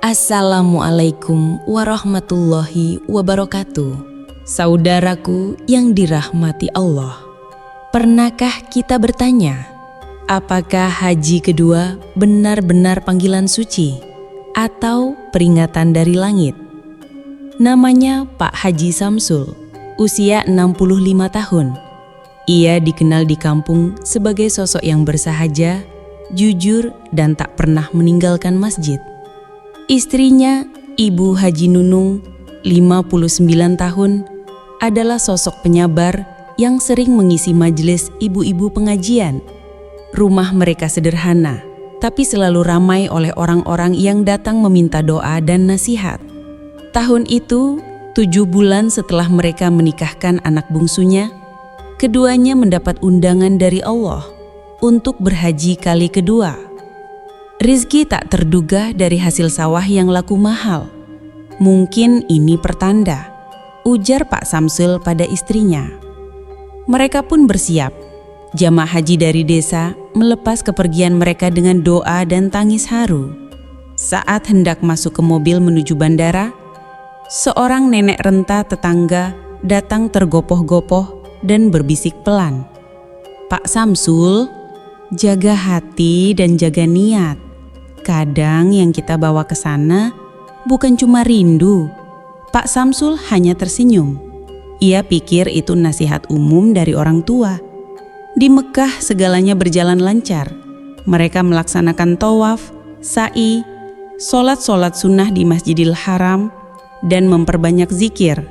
Assalamualaikum warahmatullahi wabarakatuh. Saudaraku yang dirahmati Allah, pernahkah kita bertanya, apakah haji kedua benar-benar panggilan suci atau peringatan dari langit? Namanya Pak Haji Samsul, usia 65 tahun. Ia dikenal di kampung sebagai sosok yang bersahaja, jujur, dan tak pernah meninggalkan masjid. Istrinya, Ibu Haji Nunung, 59 tahun, adalah sosok penyabar yang sering mengisi majelis ibu-ibu pengajian. Rumah mereka sederhana, tapi selalu ramai oleh orang-orang yang datang meminta doa dan nasihat. Tahun itu, 7 bulan setelah mereka menikahkan anak bungsunya, keduanya mendapat undangan dari Allah untuk berhaji kali kedua. Rizki tak terduga dari hasil sawah yang laku mahal. Mungkin ini pertanda, ujar Pak Samsul pada istrinya. Mereka pun bersiap. Jamaah haji dari desa melepas kepergian mereka dengan doa dan tangis haru. Saat hendak masuk ke mobil menuju bandara, seorang nenek renta tetangga datang tergopoh-gopoh dan berbisik pelan. "Pak Samsul, jaga hati dan jaga niat. Kadang yang kita bawa ke sana bukan cuma rindu." Pak Samsul hanya tersenyum. Ia pikir itu nasihat umum dari orang tua. Di Mekah segalanya berjalan lancar. Mereka melaksanakan tawaf, sa'i, sholat sunnah di Masjidil Haram, dan memperbanyak zikir.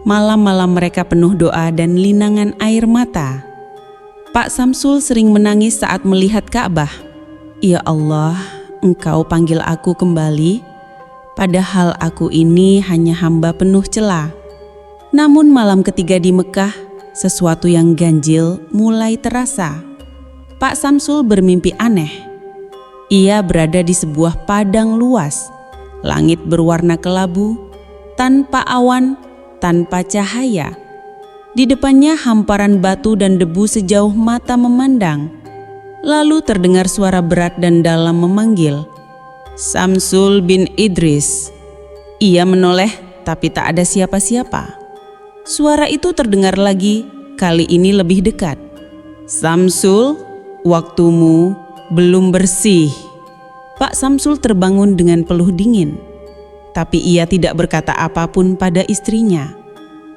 Malam-malam mereka penuh doa dan linangan air mata. Pak Samsul sering menangis saat melihat Ka'bah. "Ya Allah, Engkau panggil aku kembali, padahal aku ini hanya hamba penuh celah." Namun malam ketiga di Mekah, sesuatu yang ganjil mulai terasa. Pak Samsul bermimpi aneh. Ia berada di sebuah padang luas. Langit berwarna kelabu, tanpa awan, tanpa cahaya. Di depannya hamparan batu dan debu sejauh mata memandang. Lalu terdengar suara berat dan dalam memanggil, "Samsul bin Idris." Ia menoleh, tapi tak ada siapa-siapa. Suara itu terdengar lagi, kali ini lebih dekat. "Samsul, waktumu belum bersih." Pak Samsul terbangun dengan peluh dingin, tapi ia tidak berkata apapun pada istrinya.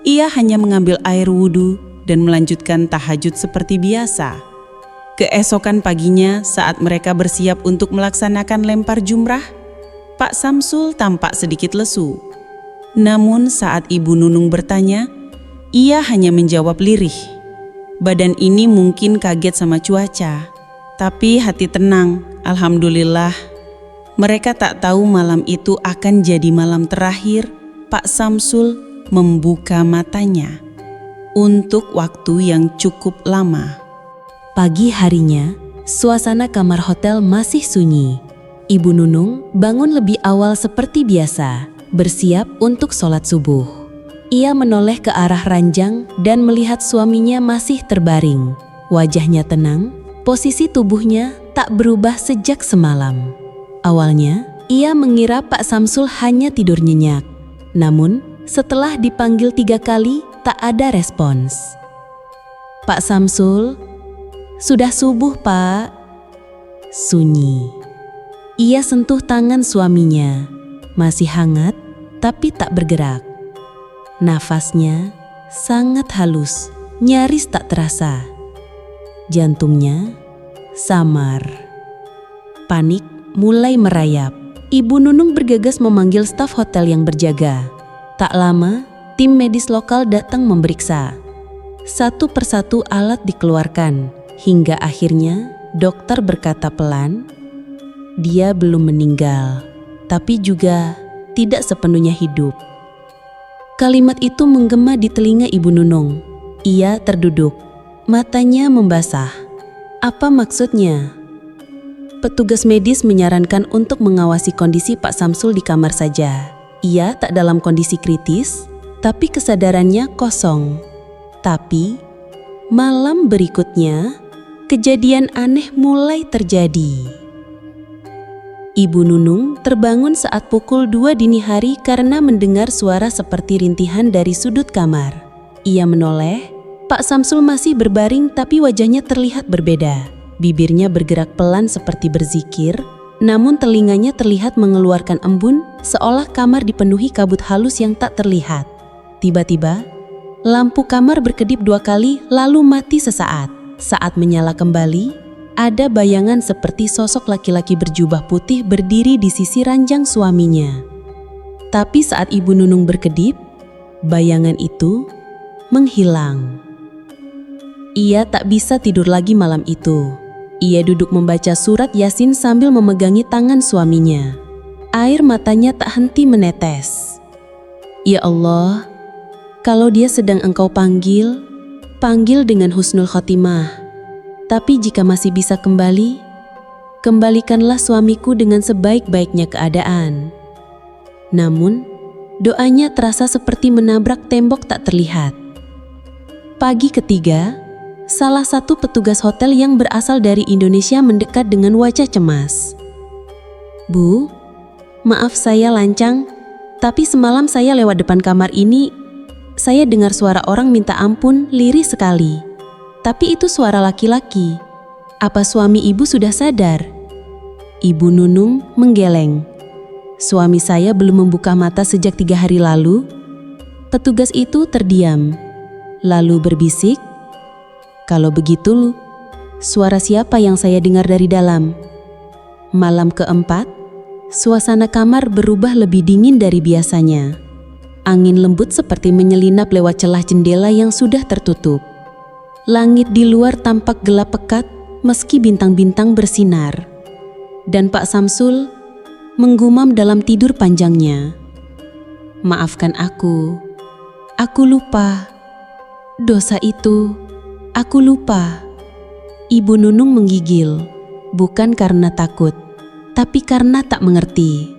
Ia hanya mengambil air wudhu dan melanjutkan tahajud seperti biasa. Keesokan paginya saat mereka bersiap untuk melaksanakan lempar jumrah, Pak Samsul tampak sedikit lesu. Namun saat Ibu Nunung bertanya, ia hanya menjawab lirih. Badan ini mungkin kaget sama cuaca, tapi hati tenang, alhamdulillah. Mereka tak tahu malam itu akan jadi malam terakhir Pak Samsul membuka matanya untuk waktu yang cukup lama. Pagi harinya, suasana kamar hotel masih sunyi. Ibu Nunung bangun lebih awal seperti biasa, bersiap untuk sholat subuh. Ia menoleh ke arah ranjang dan melihat suaminya masih terbaring. Wajahnya tenang, posisi tubuhnya tak berubah sejak semalam. Awalnya, ia mengira Pak Samsul hanya tidur nyenyak. Namun, setelah dipanggil 3 kali, tak ada respons. "Pak Samsul, sudah subuh, Pak." Sunyi. Ia sentuh tangan suaminya, masih hangat tapi tak bergerak. Nafasnya sangat halus, nyaris tak terasa. Jantungnya samar. Panik mulai merayap. Ibu Nunung bergegas memanggil staf hotel yang berjaga. Tak lama, tim medis lokal datang memeriksa. Satu persatu alat dikeluarkan. Hingga akhirnya dokter berkata pelan, "Dia belum meninggal, tapi juga tidak sepenuhnya hidup." Kalimat itu menggema di telinga Ibu Nunung. Ia terduduk, matanya membasah. Apa maksudnya? Petugas medis menyarankan untuk mengawasi kondisi Pak Samsul di kamar saja. Ia tak dalam kondisi kritis, tapi kesadarannya kosong. Tapi malam berikutnya, kejadian aneh mulai terjadi. Ibu Nunung terbangun saat pukul 2 dini hari karena mendengar suara seperti rintihan dari sudut kamar. Ia menoleh, Pak Samsul masih berbaring tapi wajahnya terlihat berbeda. Bibirnya bergerak pelan seperti berzikir, namun telinganya terlihat mengeluarkan embun seolah kamar dipenuhi kabut halus yang tak terlihat. Tiba-tiba, lampu kamar berkedip 2 kali lalu mati sesaat. Saat menyala kembali, ada bayangan seperti sosok laki-laki berjubah putih berdiri di sisi ranjang suaminya. Tapi saat Ibu Nunung berkedip, bayangan itu menghilang. Ia tak bisa tidur lagi malam itu. Ia duduk membaca surat Yasin sambil memegangi tangan suaminya. Air matanya tak henti menetes. Ya Allah, kalau dia sedang Engkau panggil, panggil dengan husnul khotimah. Tapi jika masih bisa kembali, kembalikanlah suamiku dengan sebaik-baiknya keadaan. Namun, doanya terasa seperti menabrak tembok tak terlihat. Pagi ketiga, salah satu petugas hotel yang berasal dari Indonesia mendekat dengan wajah cemas. Bu, maaf saya lancang, tapi semalam saya lewat depan kamar ini, saya dengar suara orang minta ampun lirih sekali. Tapi itu suara laki-laki. Apa suami ibu sudah sadar? Ibu Nunung menggeleng. Suami saya belum membuka mata sejak 3 hari lalu. Petugas itu terdiam, lalu berbisik, kalau begitu, suara siapa yang saya dengar dari dalam? Malam keempat, suasana kamar berubah lebih dingin dari biasanya. Angin lembut seperti menyelinap lewat celah jendela yang sudah tertutup. Langit di luar tampak gelap pekat meski bintang-bintang bersinar. Dan Pak Samsul menggumam dalam tidur panjangnya. Maafkan aku lupa. Dosa itu, aku lupa. Ibu Nunung menggigil, bukan karena takut, tapi karena tak mengerti.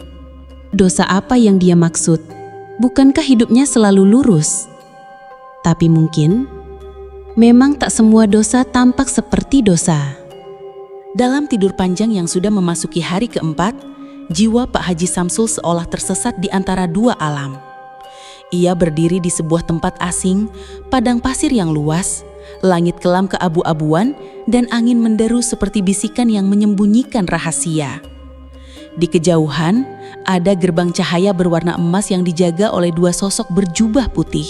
Dosa apa yang dia maksud? Bukankah hidupnya selalu lurus? Tapi mungkin memang tak semua dosa tampak seperti dosa. Dalam tidur panjang yang sudah memasuki hari keempat, jiwa Pak Haji Samsul seolah tersesat di antara 2 alam. Ia berdiri di sebuah tempat asing, padang pasir yang luas, langit kelam keabu-abuan, dan angin menderu seperti bisikan yang menyembunyikan rahasia. Di kejauhan, ada gerbang cahaya berwarna emas yang dijaga oleh 2 sosok berjubah putih.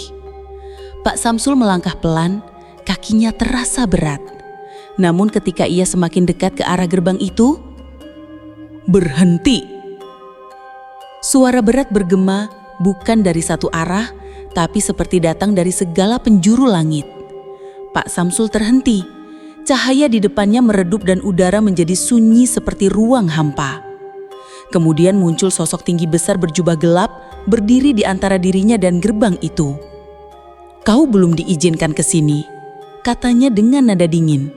Pak Samsul melangkah pelan, kakinya terasa berat. Namun ketika ia semakin dekat ke arah gerbang itu, berhenti. Suara berat bergema bukan dari satu arah, tapi seperti datang dari segala penjuru langit. Pak Samsul terhenti. Cahaya di depannya meredup dan udara menjadi sunyi seperti ruang hampa. Kemudian muncul sosok tinggi besar berjubah gelap berdiri di antara dirinya dan gerbang itu. Kau belum diizinkan ke sini, katanya dengan nada dingin.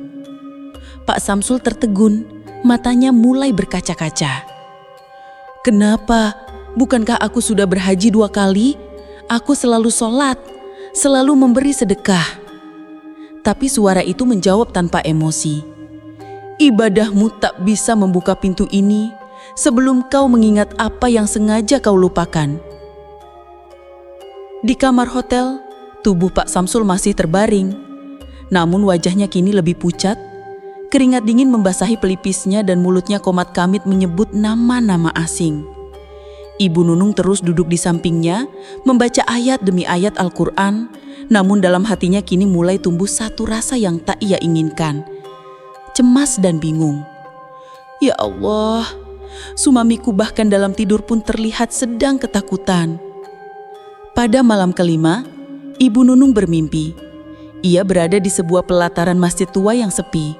Pak Samsul tertegun, matanya mulai berkaca-kaca. Kenapa? Bukankah aku sudah berhaji 2 kali? Aku selalu sholat, selalu memberi sedekah. Tapi suara itu menjawab tanpa emosi. Ibadahmu tak bisa membuka pintu ini sebelum kau mengingat apa yang sengaja kau lupakan. Di kamar hotel, tubuh Pak Samsul masih terbaring. Namun wajahnya kini lebih pucat, keringat dingin membasahi pelipisnya dan mulutnya komat kamit menyebut nama-nama asing. Ibu Nunung terus duduk di sampingnya, membaca ayat demi ayat Al-Quran, namun dalam hatinya kini mulai tumbuh satu rasa yang tak ia inginkan, cemas dan bingung. Ya Allah, suamiku bahkan dalam tidur pun terlihat sedang ketakutan. Pada malam kelima, Ibu Nunung bermimpi. Ia berada di sebuah pelataran masjid tua yang sepi.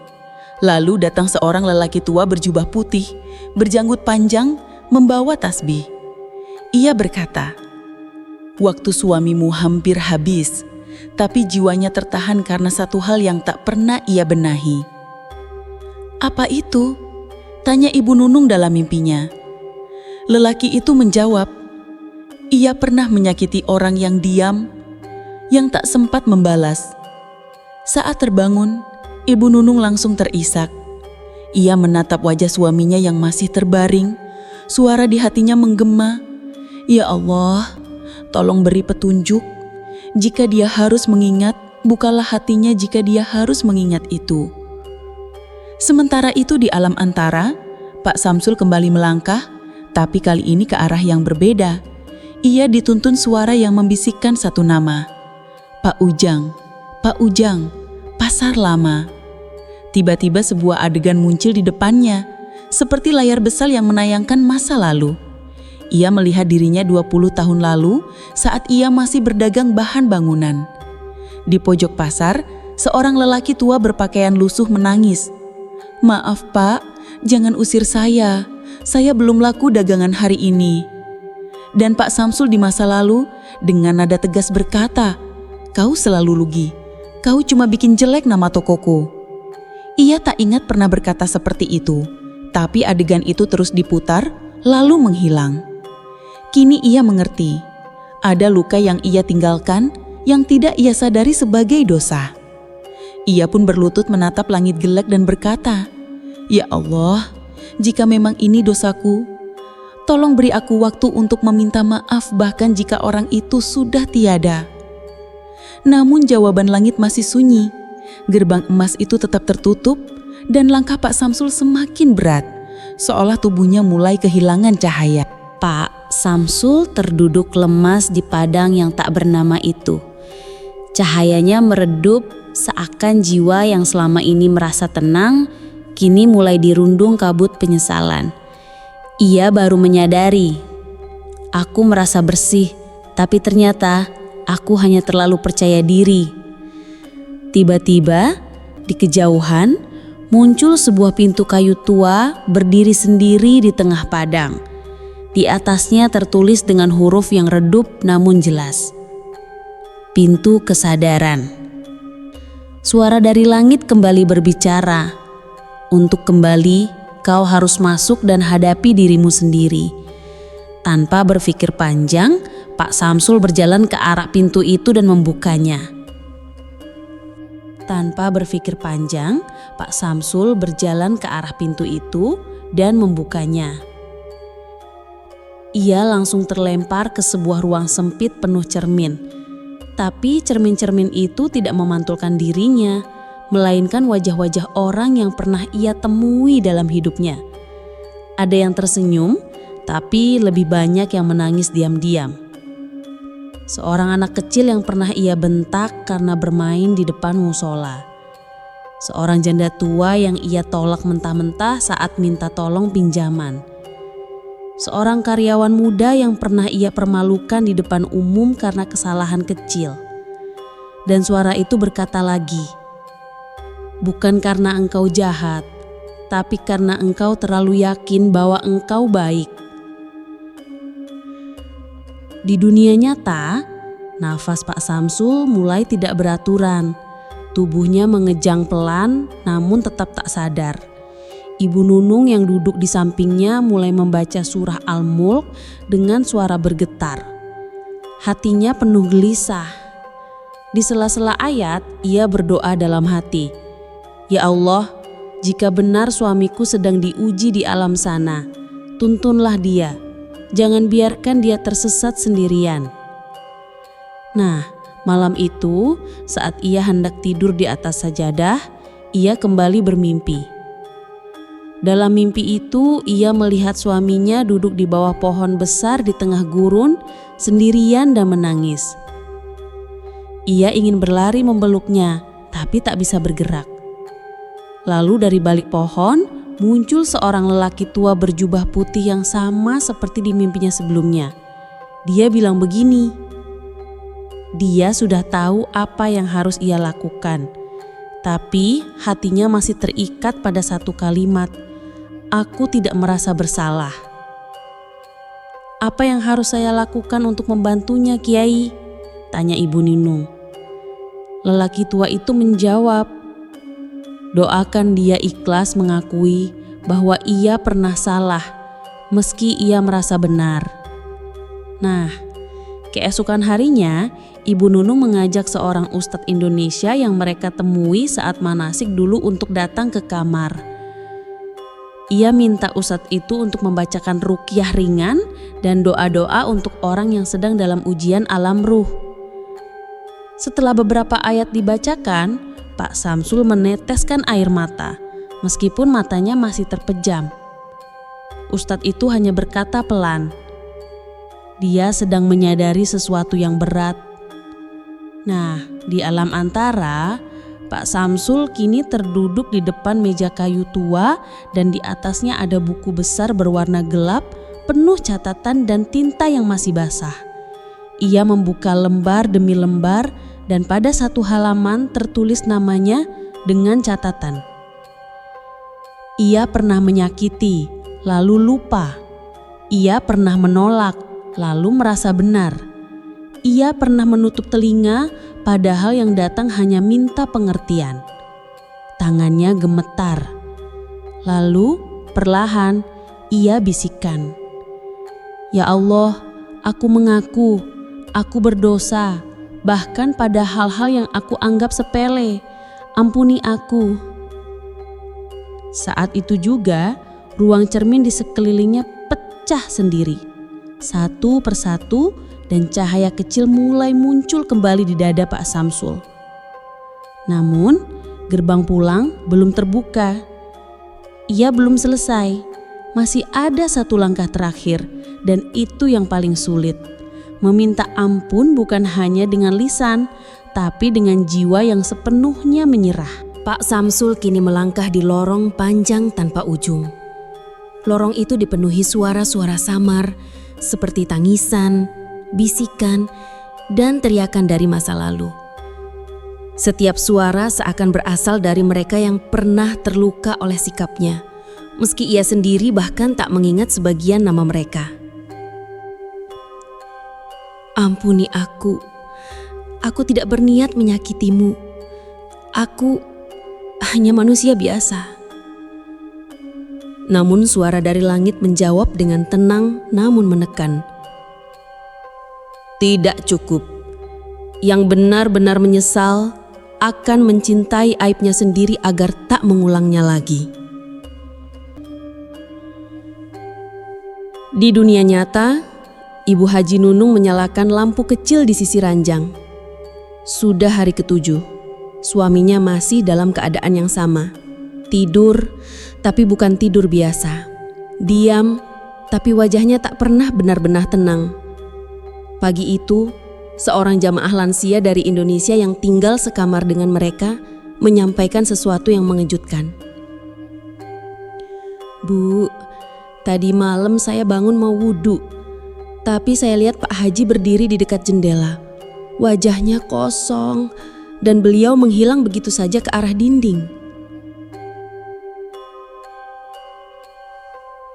Lalu datang seorang lelaki tua berjubah putih, berjanggut panjang, membawa tasbih. Ia berkata, "Waktu suamimu hampir habis, tapi jiwanya tertahan karena satu hal yang tak pernah ia benahi." "Apa itu?" tanya Ibu Nunung dalam mimpinya. Lelaki itu menjawab, "Ia pernah menyakiti orang yang diam, yang tak sempat membalas." Saat terbangun, Ibu Nunung langsung terisak. Ia menatap wajah suaminya yang masih terbaring, suara di hatinya menggema, "Ya Allah, tolong beri petunjuk. Jika dia harus mengingat, bukalah hatinya jika dia harus mengingat itu." Sementara itu di alam antara, Pak Samsul kembali melangkah, tapi kali ini ke arah yang berbeda. Ia dituntun suara yang membisikkan satu nama. "Pak Ujang, Pak Ujang, pasar lama." Tiba-tiba sebuah adegan muncul di depannya, seperti layar besar yang menayangkan masa lalu. Ia melihat dirinya 20 tahun lalu saat ia masih berdagang bahan bangunan. Di pojok pasar, seorang lelaki tua berpakaian lusuh menangis. "Maaf Pak, jangan usir saya belum laku dagangan hari ini." Dan Pak Samsul di masa lalu dengan nada tegas berkata, "Kau selalu rugi, kau cuma bikin jelek nama tokoku." Ia tak ingat pernah berkata seperti itu, tapi adegan itu terus diputar lalu menghilang. Kini ia mengerti, ada luka yang ia tinggalkan yang tidak ia sadari sebagai dosa. Ia pun berlutut menatap langit gelap dan berkata, "Ya Allah, jika memang ini dosaku, tolong beri aku waktu untuk meminta maaf bahkan jika orang itu sudah tiada." Namun jawaban langit masih sunyi. Gerbang emas itu tetap tertutup dan langkah Pak Samsul semakin berat, seolah tubuhnya mulai kehilangan cahaya. Pak Samsul terduduk lemas di padang yang tak bernama itu. Cahayanya meredup, seakan jiwa yang selama ini merasa tenang, kini mulai dirundung kabut penyesalan. Ia baru menyadari, "Aku merasa bersih, tapi ternyata aku hanya terlalu percaya diri." Tiba-tiba, di kejauhan, muncul sebuah pintu kayu tua berdiri sendiri di tengah padang. Di atasnya tertulis dengan huruf yang redup namun jelas, "Pintu Kesadaran." Suara dari langit kembali berbicara, "Untuk kembali, kau harus masuk dan hadapi dirimu sendiri." Tanpa berpikir panjang, Pak Samsul berjalan ke arah pintu itu dan membukanya. Tanpa berpikir panjang, Pak Samsul berjalan ke arah pintu itu dan membukanya. Ia langsung terlempar ke sebuah ruang sempit penuh cermin. Tapi cermin-cermin itu tidak memantulkan dirinya, melainkan wajah-wajah orang yang pernah ia temui dalam hidupnya. Ada yang tersenyum, tapi lebih banyak yang menangis diam-diam. Seorang anak kecil yang pernah ia bentak karena bermain di depan musola. Seorang janda tua yang ia tolak mentah-mentah saat minta tolong pinjaman. Seorang karyawan muda yang pernah ia permalukan di depan umum karena kesalahan kecil. Dan suara itu berkata lagi, "Bukan karena engkau jahat, tapi karena engkau terlalu yakin bahwa engkau baik." Di dunia nyata, nafas Pak Samsul mulai tidak beraturan. Tubuhnya mengejang pelan namun tetap tak sadar. Ibu Nunung yang duduk di sampingnya mulai membaca surah Al-Mulk dengan suara bergetar. Hatinya penuh gelisah. Di sela-sela ayat, ia berdoa dalam hati, "Ya Allah, jika benar suamiku sedang diuji di alam sana, tuntunlah dia. Jangan biarkan dia tersesat sendirian." Nah, malam itu saat ia hendak tidur di atas sajadah, ia kembali bermimpi. Dalam mimpi itu, ia melihat suaminya duduk di bawah pohon besar di tengah gurun, sendirian dan menangis. Ia ingin berlari memeluknya, tapi tak bisa bergerak. Lalu dari balik pohon, muncul seorang lelaki tua berjubah putih yang sama seperti di mimpinya sebelumnya. Dia bilang begini, dia sudah tahu apa yang harus ia lakukan, tapi hatinya masih terikat pada satu kalimat, "Aku tidak merasa bersalah." "Apa yang harus saya lakukan untuk membantunya, Kiai?" tanya Ibu Nunung. Lelaki tua itu menjawab, "Doakan dia ikhlas mengakui bahwa ia pernah salah, meski ia merasa benar." Nah, keesokan harinya, Ibu Nunung mengajak seorang ustadz Indonesia yang mereka temui saat manasik dulu untuk datang ke kamar. Ia minta ustadz itu untuk membacakan ruqyah ringan dan doa-doa untuk orang yang sedang dalam ujian alam ruh. Setelah beberapa ayat dibacakan, Pak Samsul meneteskan air mata, meskipun matanya masih terpejam. Ustadz itu hanya berkata pelan, dia sedang menyadari sesuatu yang berat. Nah, di alam antara, Pak Samsul kini terduduk di depan meja kayu tua dan di atasnya ada buku besar berwarna gelap penuh catatan dan tinta yang masih basah. Ia membuka lembar demi lembar dan pada satu halaman tertulis namanya dengan catatan. Ia pernah menyakiti, lalu lupa. Ia pernah menolak, lalu merasa benar. Ia pernah menutup telinga, padahal yang datang hanya minta pengertian. Tangannya gemetar. Lalu, perlahan, ia bisikkan, "Ya Allah, aku mengaku, aku berdosa, bahkan pada hal-hal yang aku anggap sepele. Ampuni aku." Saat itu juga, ruang cermin di sekelilingnya pecah sendiri. Satu persatu, dan cahaya kecil mulai muncul kembali di dada Pak Samsul. Namun, gerbang pulang belum terbuka. Ia belum selesai. Masih ada satu langkah terakhir, dan itu yang paling sulit. Meminta ampun bukan hanya dengan lisan, tapi dengan jiwa yang sepenuhnya menyerah. Pak Samsul kini melangkah di lorong panjang tanpa ujung. Lorong itu dipenuhi suara-suara samar, seperti tangisan, bisikan, dan teriakan dari masa lalu. Setiap suara seakan berasal dari mereka yang pernah terluka oleh sikapnya, meski ia sendiri bahkan tak mengingat sebagian nama mereka. "Ampuni aku tidak berniat menyakitimu. Aku hanya manusia biasa." Namun suara dari langit menjawab dengan tenang namun menekan. "Tidak cukup. Yang benar-benar menyesal akan mencintai aibnya sendiri agar tak mengulangnya lagi." Di dunia nyata, Ibu Haji Nunung menyalakan lampu kecil di sisi ranjang. Sudah hari ke-7, suaminya masih dalam keadaan yang sama. Tidur, tapi bukan tidur biasa. Diam, tapi wajahnya tak pernah benar-benar tenang. Pagi itu, seorang jamaah lansia dari Indonesia yang tinggal sekamar dengan mereka menyampaikan sesuatu yang mengejutkan. "Bu, tadi malam saya bangun mau wudhu, tapi saya lihat Pak Haji berdiri di dekat jendela. Wajahnya kosong dan beliau menghilang begitu saja ke arah dinding."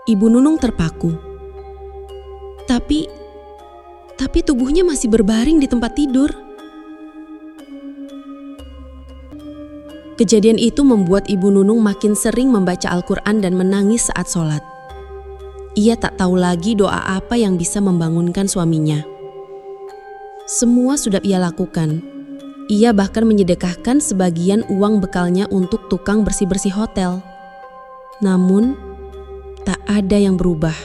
Ibu Nunung terpaku. Tapi tubuhnya masih berbaring di tempat tidur. Kejadian itu membuat Ibu Nunung makin sering membaca Al-Quran dan menangis saat sholat. Ia tak tahu lagi doa apa yang bisa membangunkan suaminya. Semua sudah ia lakukan. Ia bahkan menyedekahkan sebagian uang bekalnya untuk tukang bersih-bersih hotel. Namun, tak ada yang berubah.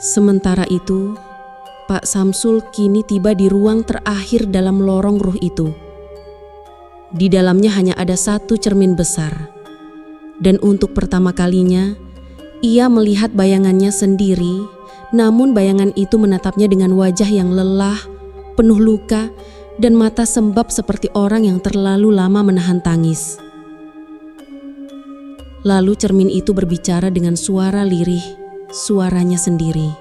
Sementara itu, Pak Samsul kini tiba di ruang terakhir dalam lorong ruh itu. Di dalamnya hanya ada satu cermin besar. Dan untuk pertama kalinya, ia melihat bayangannya sendiri, namun bayangan itu menatapnya dengan wajah yang lelah, penuh luka, dan mata sembab seperti orang yang terlalu lama menahan tangis. Lalu cermin itu berbicara dengan suara lirih, suaranya sendiri.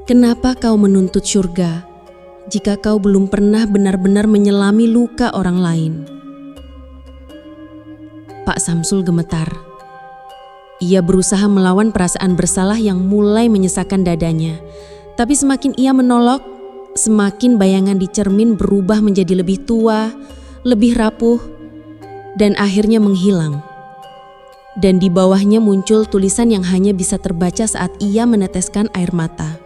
"Kenapa kau menuntut surga jika kau belum pernah benar-benar menyelami luka orang lain?" Pak Samsul gemetar. Ia berusaha melawan perasaan bersalah yang mulai menyesakkan dadanya. Tapi semakin ia menolak, semakin bayangan di cermin berubah menjadi lebih tua, lebih rapuh, dan akhirnya menghilang. Dan di bawahnya muncul tulisan yang hanya bisa terbaca saat ia meneteskan air mata.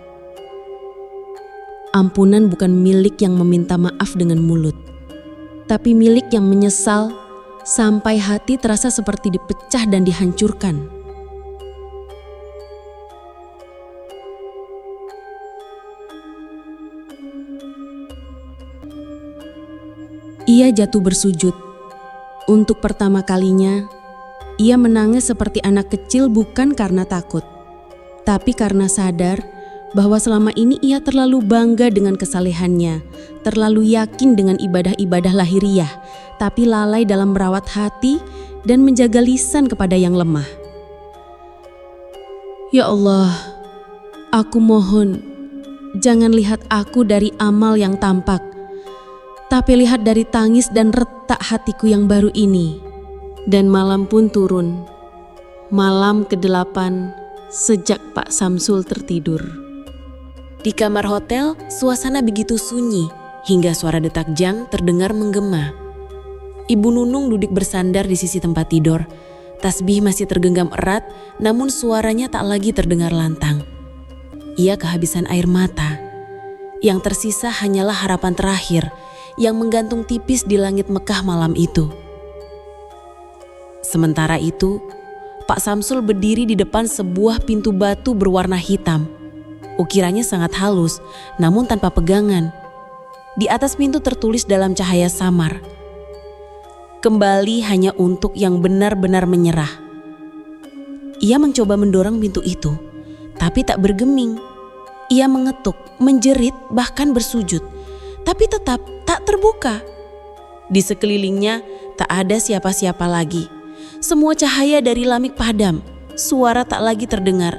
ampunan bukan milik yang meminta maaf dengan mulut, tapi milik yang menyesal sampai hati terasa seperti dipecah dan dihancurkan. Ia jatuh bersujud. Untuk pertama kalinya, ia menangis seperti anak kecil bukan karena takut, tapi karena sadar bahwa selama ini ia terlalu bangga dengan kesalehannya, terlalu yakin dengan ibadah-ibadah lahiriah, tapi lalai dalam merawat hati dan menjaga lisan kepada yang lemah. Ya Allah, aku mohon, jangan lihat aku dari amal yang tampak, tapi lihat dari tangis dan retak hatiku yang baru ini. Dan malam pun turun, malam ke-8 sejak Pak Samsul tertidur. Di kamar hotel, suasana begitu sunyi hingga suara detak jang terdengar menggema. Ibu Nunung duduk bersandar di sisi tempat tidur. Tasbih masih tergenggam erat, namun suaranya tak lagi terdengar lantang. Ia kehabisan air mata. Yang tersisa hanyalah harapan terakhir yang menggantung tipis di langit Mekah malam itu. Sementara itu, Pak Samsul berdiri di depan sebuah pintu batu berwarna hitam. Ukirannya sangat halus, namun tanpa pegangan. Di atas pintu tertulis dalam cahaya samar, "Kembali hanya untuk yang benar-benar menyerah." Ia mencoba mendorong pintu itu, tapi tak bergeming. Ia mengetuk, menjerit, bahkan bersujud, tapi tetap tak terbuka. Di sekelilingnya tak ada siapa-siapa lagi. Semua cahaya dari langit padam, suara tak lagi terdengar.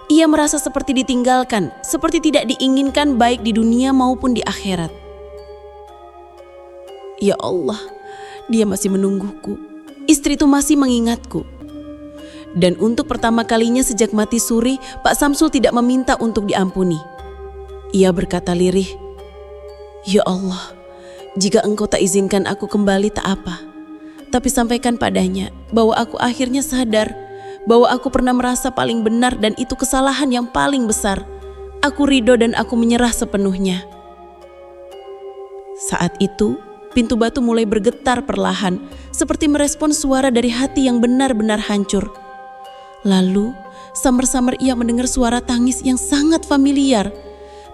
Ia merasa seperti ditinggalkan, seperti tidak diinginkan baik di dunia maupun di akhirat. Ya Allah, dia masih menungguku. Istri itu masih mengingatku. Dan untuk pertama kalinya sejak mati suri, Pak Samsul tidak meminta untuk diampuni. Ia berkata lirih, "Ya Allah, jika Engkau tak izinkan aku kembali tak apa. Tapi sampaikan padanya bahwa aku akhirnya sadar bahwa aku pernah merasa paling benar dan itu kesalahan yang paling besar. Aku ridho dan aku menyerah sepenuhnya." Saat itu, pintu batu mulai bergetar perlahan, seperti merespon suara dari hati yang benar-benar hancur. Lalu, samar-samar ia mendengar suara tangis yang sangat familiar.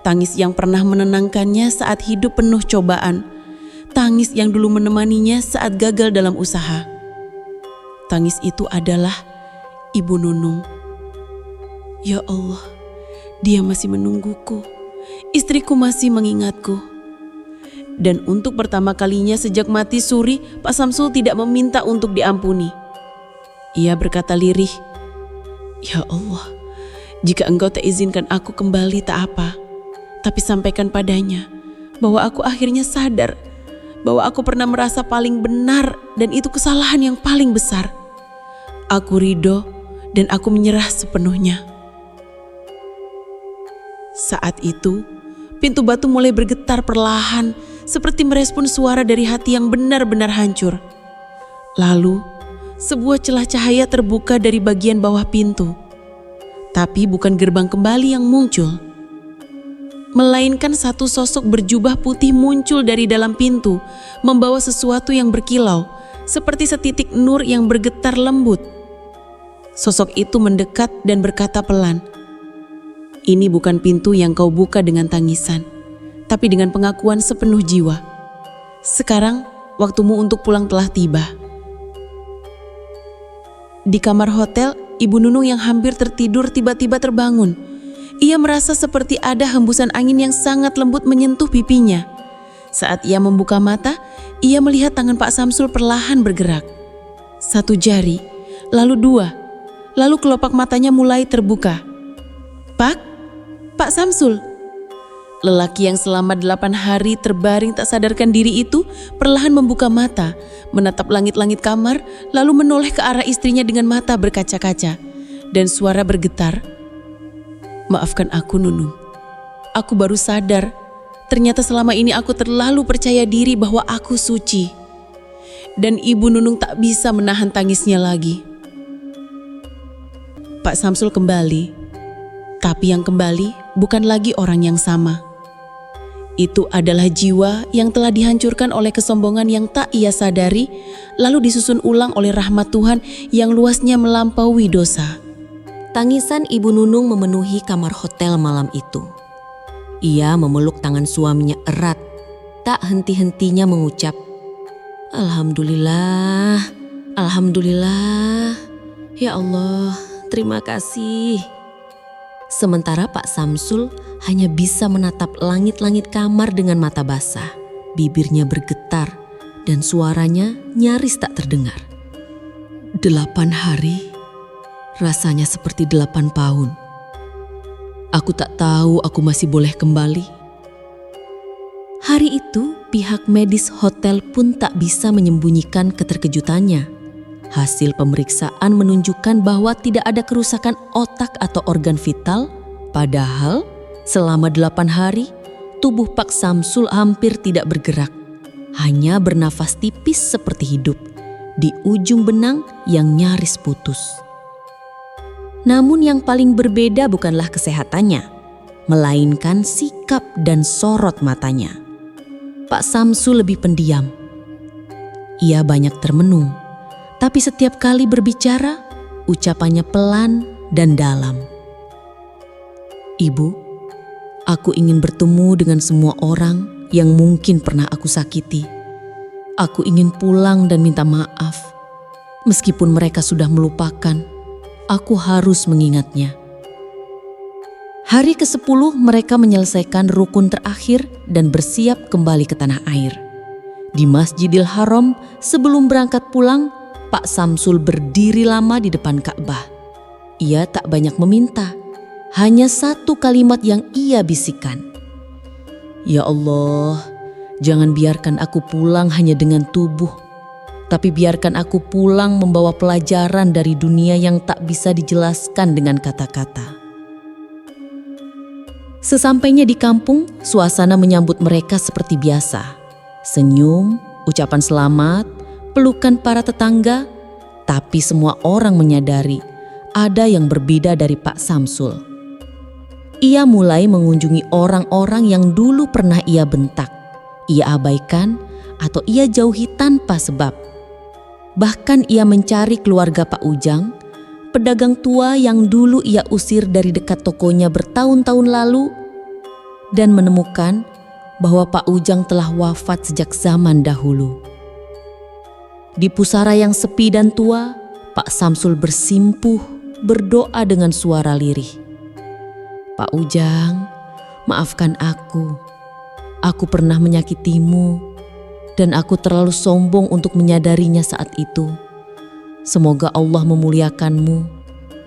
Tangis yang pernah menenangkannya saat hidup penuh cobaan. Tangis yang dulu menemaninya saat gagal dalam usaha. Tangis itu adalah Ibu Nunung. Ya Allah, dia masih menungguku. Istriku masih mengingatku. Dan untuk pertama kalinya sejak mati suri, Pak Samsul tidak meminta untuk diampuni. Ia berkata lirih, "Ya Allah, jika Engkau tak izinkan aku kembali tak apa. Tapi sampaikan padanya bahwa aku akhirnya sadar bahwa aku pernah merasa paling benar dan itu kesalahan yang paling besar. Aku ridho dan aku menyerah sepenuhnya." Saat itu, pintu batu mulai bergetar perlahan, seperti merespon suara dari hati yang benar-benar hancur. Lalu, sebuah celah cahaya terbuka dari bagian bawah pintu. Tapi bukan gerbang kembali yang muncul, melainkan satu sosok berjubah putih muncul dari dalam pintu, membawa sesuatu yang berkilau, seperti setitik nur yang bergetar lembut. Sosok itu mendekat dan berkata pelan, "Ini bukan pintu yang kau buka dengan tangisan, tapi dengan pengakuan sepenuh jiwa. Sekarang, waktumu untuk pulang telah tiba." Di kamar hotel, Ibu Nunung yang hampir tertidur tiba-tiba terbangun. Ia merasa seperti ada hembusan angin yang sangat lembut menyentuh pipinya. Saat ia membuka mata, ia melihat tangan Pak Samsul perlahan bergerak. Satu jari, lalu dua, lalu kelopak matanya mulai terbuka. Pak Samsul." Lelaki yang selama 8 hari terbaring tak sadarkan diri itu perlahan membuka mata, menatap langit-langit kamar, lalu menoleh ke arah istrinya dengan mata berkaca-kaca. Dan suara bergetar, "Maafkan aku, Nunung. Aku baru sadar, ternyata selama ini aku terlalu percaya diri bahwa aku suci." Dan Ibu Nunung tak bisa menahan tangisnya lagi. Pak Samsul kembali, tapi yang kembali bukan lagi orang yang sama. Itu adalah jiwa yang telah dihancurkan oleh kesombongan yang tak ia sadari, lalu disusun ulang oleh rahmat Tuhan yang luasnya melampaui dosa. Tangisan Ibu Nunung memenuhi kamar hotel malam itu. Ia memeluk tangan suaminya erat, tak henti-hentinya mengucap, "Alhamdulillah, Alhamdulillah, ya Allah, terima kasih." Sementara Pak Samsul hanya bisa menatap langit-langit kamar dengan mata basah. Bibirnya bergetar dan suaranya nyaris tak terdengar. 8 hari, rasanya seperti 8 tahun. Aku tak tahu aku masih boleh kembali. Hari itu pihak medis hotel pun tak bisa menyembunyikan keterkejutannya. Hasil pemeriksaan menunjukkan bahwa tidak ada kerusakan otak atau organ vital, padahal selama 8 hari tubuh Pak Samsul hampir tidak bergerak, hanya bernafas tipis seperti hidup di ujung benang yang nyaris putus. Namun yang paling berbeda bukanlah kesehatannya, melainkan sikap dan sorot matanya. Pak Samsul lebih pendiam. Ia banyak termenung, tapi setiap kali berbicara, ucapannya pelan dan dalam. "Ibu, aku ingin bertemu dengan semua orang yang mungkin pernah aku sakiti. Aku ingin pulang dan minta maaf. Meskipun mereka sudah melupakan, aku harus mengingatnya." Hari ke-10 mereka menyelesaikan rukun terakhir dan bersiap kembali ke tanah air. Di Masjidil Haram sebelum berangkat pulang, Pak Samsul berdiri lama di depan Ka'bah. Ia tak banyak meminta, hanya satu kalimat yang ia bisikan. "Ya Allah, jangan biarkan aku pulang hanya dengan tubuh, tapi biarkan aku pulang membawa pelajaran dari dunia yang tak bisa dijelaskan dengan kata-kata." Sesampainya di kampung, suasana menyambut mereka seperti biasa. Senyum, ucapan selamat, pelukan para tetangga, tapi semua orang menyadari ada yang berbeda dari Pak Samsul. Ia mulai mengunjungi orang-orang yang dulu pernah ia bentak, ia abaikan, atau ia jauhi tanpa sebab. Bahkan ia mencari keluarga Pak Ujang, pedagang tua yang dulu ia usir dari dekat tokonya bertahun-tahun lalu, dan menemukan bahwa Pak Ujang telah wafat sejak zaman dahulu. Di pusara yang sepi dan tua, Pak Samsul bersimpuh, berdoa dengan suara lirih. "Pak Ujang, maafkan aku. Aku pernah menyakitimu, dan aku terlalu sombong untuk menyadarinya saat itu. Semoga Allah memuliakanmu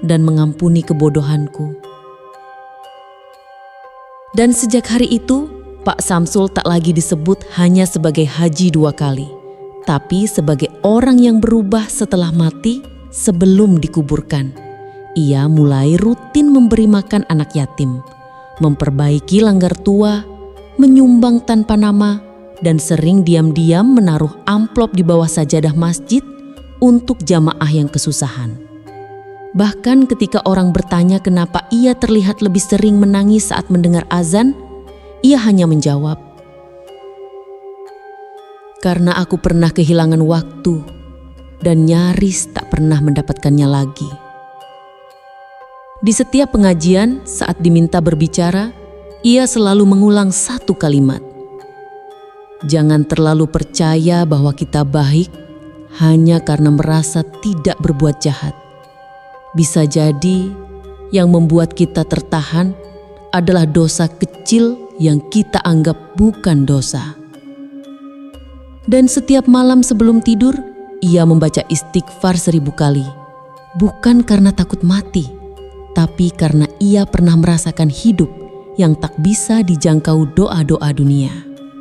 dan mengampuni kebodohanku." Dan sejak hari itu, Pak Samsul tak lagi disebut hanya sebagai haji 2 kali, tapi sebagai orang yang berubah setelah mati sebelum dikuburkan. Ia mulai rutin memberi makan anak yatim, memperbaiki langgar tua, menyumbang tanpa nama, dan sering diam-diam menaruh amplop di bawah sajadah masjid untuk jamaah yang kesusahan. Bahkan ketika orang bertanya kenapa ia terlihat lebih sering menangis saat mendengar azan, ia hanya menjawab, "Karena aku pernah kehilangan waktu dan nyaris tak pernah mendapatkannya lagi." Di setiap pengajian saat diminta berbicara, ia selalu mengulang satu kalimat, "Jangan terlalu percaya bahwa kita baik hanya karena merasa tidak berbuat jahat. Bisa jadi yang membuat kita tertahan adalah dosa kecil yang kita anggap bukan dosa." Dan setiap malam sebelum tidur, ia membaca istighfar 1000 kali. Bukan karena takut mati, tapi karena ia pernah merasakan hidup yang tak bisa dijangkau doa-doa dunia.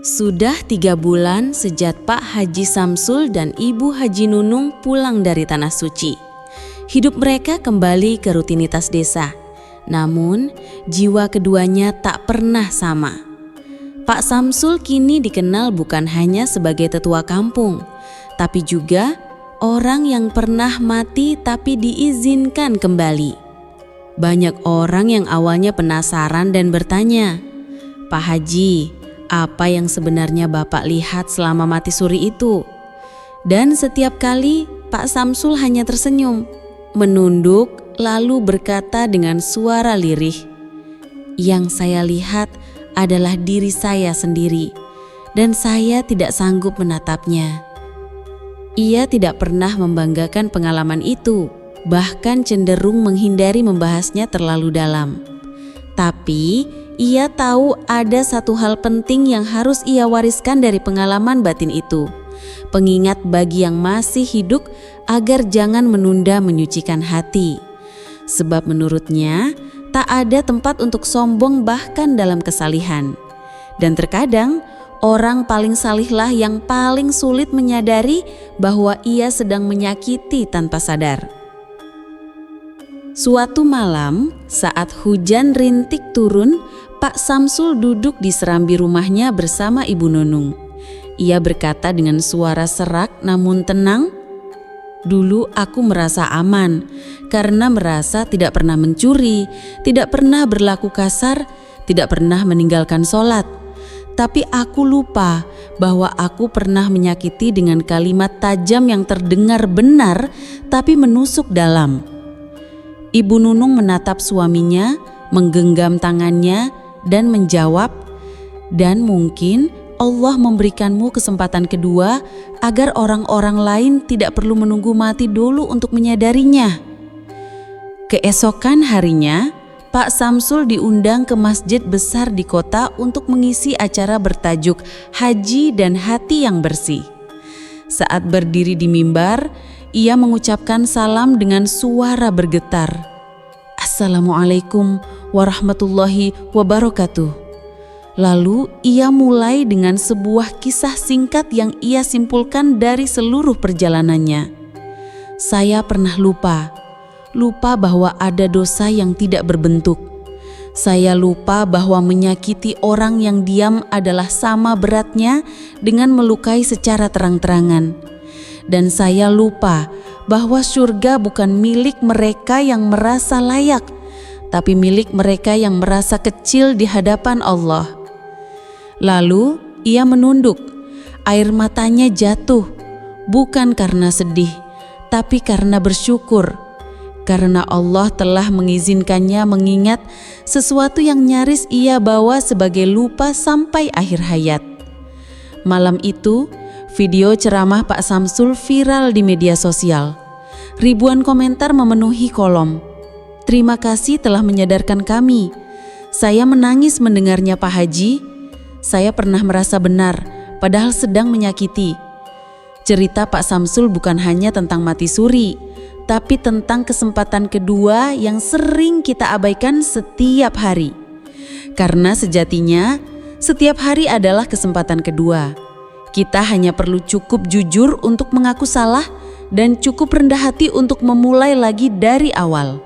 Sudah 3 bulan sejak Pak Haji Samsul dan Ibu Haji Nunung pulang dari Tanah Suci. Hidup mereka kembali ke rutinitas desa. Namun, jiwa keduanya tak pernah sama. Pak Samsul kini dikenal bukan hanya sebagai tetua kampung, tapi juga orang yang pernah mati tapi diizinkan kembali. Banyak orang yang awalnya penasaran dan bertanya, "Pak Haji, apa yang sebenarnya Bapak lihat selama mati suri itu. Dan setiap kali Pak Samsul hanya tersenyum, menunduk lalu berkata dengan suara lirih, "Yang saya lihat adalah diri saya sendiri dan saya tidak sanggup menatapnya." Ia tidak pernah membanggakan pengalaman itu, bahkan cenderung menghindari membahasnya terlalu dalam. Tapi ia tahu ada satu hal penting yang harus ia wariskan dari pengalaman batin itu. Pengingat bagi yang masih hidup agar jangan menunda menyucikan hati. Sebab menurutnya tak ada tempat untuk sombong bahkan dalam kesalihan. Dan terkadang orang paling salihlah yang paling sulit menyadari bahwa ia sedang menyakiti tanpa sadar. Suatu malam saat hujan rintik turun, Pak Samsul duduk di serambi rumahnya bersama Ibu Nunung. Ia berkata dengan suara serak namun tenang, "Dulu aku merasa aman karena merasa tidak pernah mencuri, tidak pernah berlaku kasar, tidak pernah meninggalkan sholat. Tapi aku lupa bahwa aku pernah menyakiti dengan kalimat tajam yang terdengar benar tapi menusuk dalam." Ibu Nunung menatap suaminya, menggenggam tangannya dan menjawab, "Dan mungkin Allah memberikanmu kesempatan kedua agar orang-orang lain tidak perlu menunggu mati dulu untuk menyadarinya." Keesokan harinya, Pak Samsul diundang ke masjid besar di kota untuk mengisi acara bertajuk Haji dan Hati yang Bersih. Saat berdiri di mimbar, ia mengucapkan salam dengan suara bergetar. "Assalamualaikum warahmatullahi wabarakatuh." Lalu ia mulai dengan sebuah kisah singkat yang ia simpulkan dari seluruh perjalanannya. "Saya pernah lupa bahwa ada dosa yang tidak berbentuk. Saya lupa bahwa menyakiti orang yang diam adalah sama beratnya dengan melukai secara terang-terangan. Dan saya lupa bahwa surga bukan milik mereka yang merasa layak, tapi milik mereka yang merasa kecil di hadapan Allah." Lalu ia menunduk, air matanya jatuh, bukan karena sedih, tapi karena bersyukur. Karena Allah telah mengizinkannya mengingat sesuatu yang nyaris ia bawa sebagai lupa sampai akhir hayat. Malam itu, video ceramah Pak Samsul viral di media sosial. Ribuan komentar memenuhi kolom. "Terima kasih telah menyadarkan kami. Saya menangis mendengarnya Pak Haji. Saya pernah merasa benar, padahal sedang menyakiti." Cerita Pak Samsul bukan hanya tentang mati suri, tapi tentang kesempatan kedua yang sering kita abaikan setiap hari. Karena sejatinya, setiap hari adalah kesempatan kedua. Kita hanya perlu cukup jujur untuk mengaku salah dan cukup rendah hati untuk memulai lagi dari awal.